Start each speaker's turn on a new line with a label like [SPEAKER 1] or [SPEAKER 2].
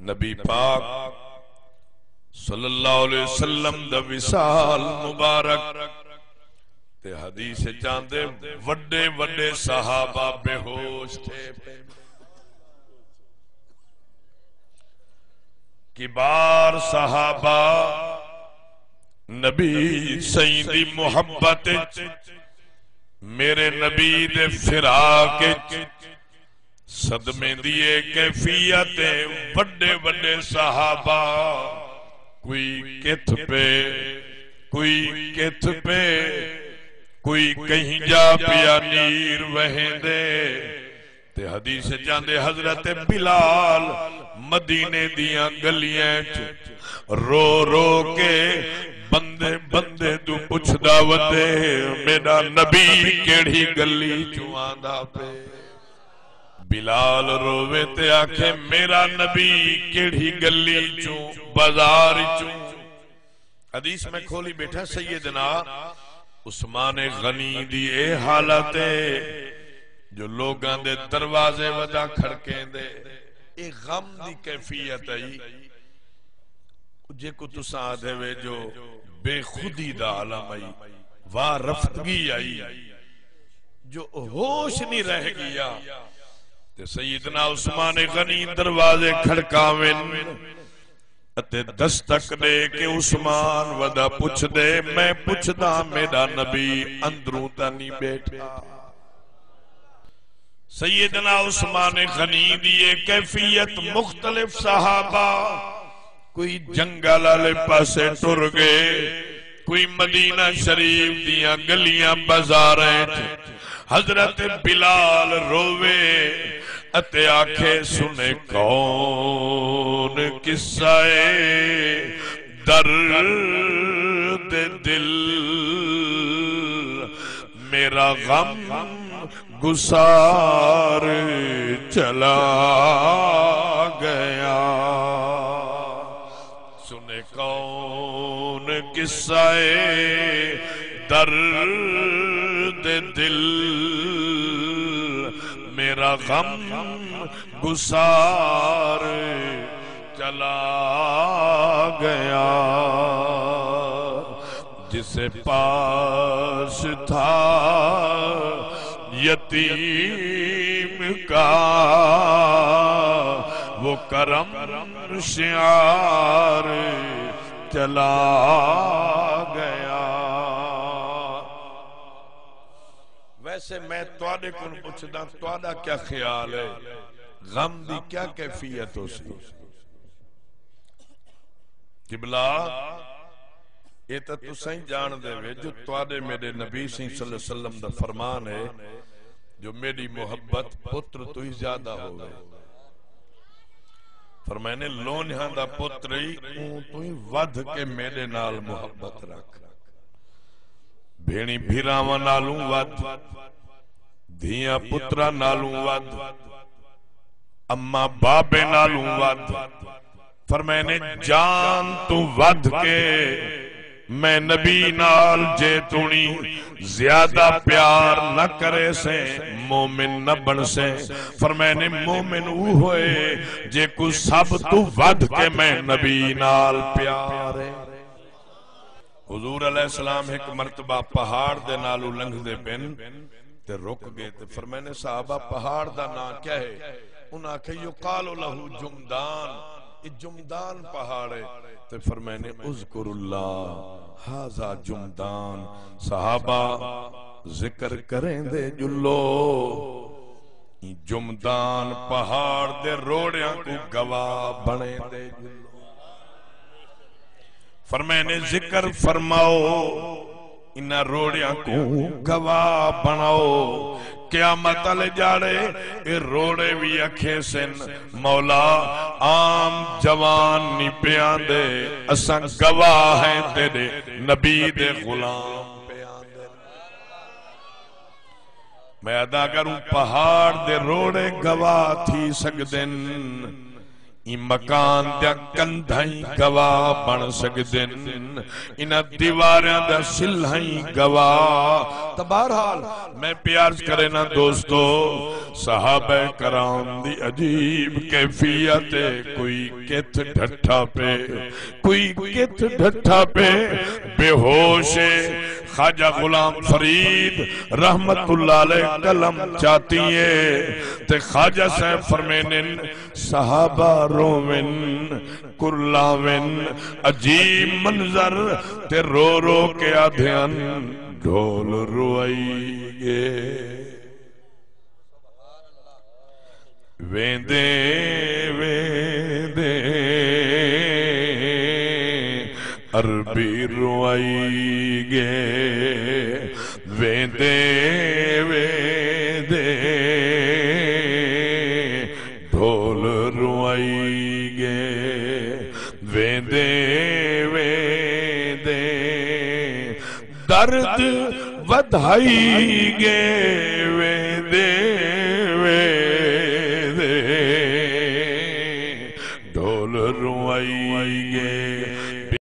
[SPEAKER 1] نبی پاک صلی اللہ علیہ وسلم دا وصال مبارک تے حدیث چاندے وڈے وڈے صحابہ بے ہوش تھے کبار صحابہ نبی سیدی محبت میرے نبی دے فراق صدمے دیئے کیفیت بڑے بڑے صحابہ کوئی کتھ پہ کوئی کتھ پہ کوئی کہیں جا پیا نیر وہندے تے حدیث چاندے حضرت بلال مدینے دیاں گلیاں رو رو کے بندے بندے تو پوچھ دعوتے میرا نبی کیڑی گلی چواندا پہ بلال روے تے آکھے میرا نبی کیڑی گلی چوں بازار چوں حدیث میں کھولی بیٹھا سیدنا عثمان غنی دی اے حالت جو لوگاں دے دروازے ودا کھڑکیں دے اے غم دی کیفیت آئی جے کو تساں آدھے وے جو بے خودی دا عالم آئی واہ رفتگی آئی جو ہوش نہیں رہ گیا تے سیدنا عثمان غنی دروازے کھڑکاویں اتے دستک دے کہ عثمان ودا پوچھ دے میں پوچھ دا میرا نبی اندروں تا نہیں بیٹھا سیدنا عثمان غنی دیئے کیفیت مختلف صحابہ کوئی جنگل والے پاسے ٹر گئے کوئی مدینہ شریف دیاں گلیاں بازاریں حضرت بلال روے اتے آنکھیں سنے کون قصہ درد دل میرا غم گسار چلا گیا سنے کون قصہ درد دل میرا غم گسار چلا گیا جسے پاس تھا یتیم کا وہ کرم شعار چلا گیا ویسے میں توڑے کن پوچھنا توڑا کیا خیال ہے غم دی کیا کیفیت ہو سی قبلہ یہ تو سہی جان دے وے جو توڑے میرے نبی صلی اللہ علیہ وسلم دا فرمان ہے جو میری محبت پتر تو ہی زیادہ ہو گئے فرمائنے لون یہاں دا پتری تو ہی ودھ کے میرے نال محبت رکھ بھیڑی بھیراواں نالوں ود دھیاں پترا نالوں ود اما بابے نالوں ود فرمائنے جان تو ود کے میں نبی نال جے تونی زیادہ پیار نہ کرے سے مومن نہ بن سے فرمائنے مومن او ہوئے جے کو سب تو ود کے میں نبی نال پیار ہے حضور علیہ السلام ایک مرتبہ پہاڑ دے نالو لنگ دے پن تے رک گئے تے فرمائنے صحابہ پہاڑ دا نا کیا ہے انہاں کہ یقال لہو جمدان یہ جمدان پہاڑ ہے تے فرمائنے اذکر اللہ ہاذا جمدان صحابہ ذکر کریں دے جلو جمدان پہاڑ دے روڑیاں کو گواہ بنے دے جلو فرمائنے ذکر فرماؤ انہ روڑیاں کو گواہ بناؤ قیامت علی جاڑے اے روڑے بھی اکھے سن مولا عام جوان نی پیان دے اساں گواہ ہیں تیرے نبی دے غلام پیان دے میں ادا کروں پہاڑ دے روڑے گواہ تھی سکدن این مکان دیا کندھائیں گواہ بن سکدن انہ دیواریاں دا سلہائیں گواہ تبارحال میں پیار کرے نا دوستو صحابہ کرام دی عجیب کیفیت کوئی کت ڈھٹھا پہ کوئی کت ڈھٹھا پہ بے ہوش خواجہ غلام فرید رحمت اللہ علیہ کلم چاہتی ہے تے خواجہ صاحب فرمینن صحابہ رومن کرلاوین عجیب منظر تے رو رو کے آدھیان ڈھول روئی گے ویندے ویندے عربی روئی گے ویندے ویندے ڈھول روئی گے ویندے ویندے درد ودھائی گے ویندے ویندے ڈھول روئی گے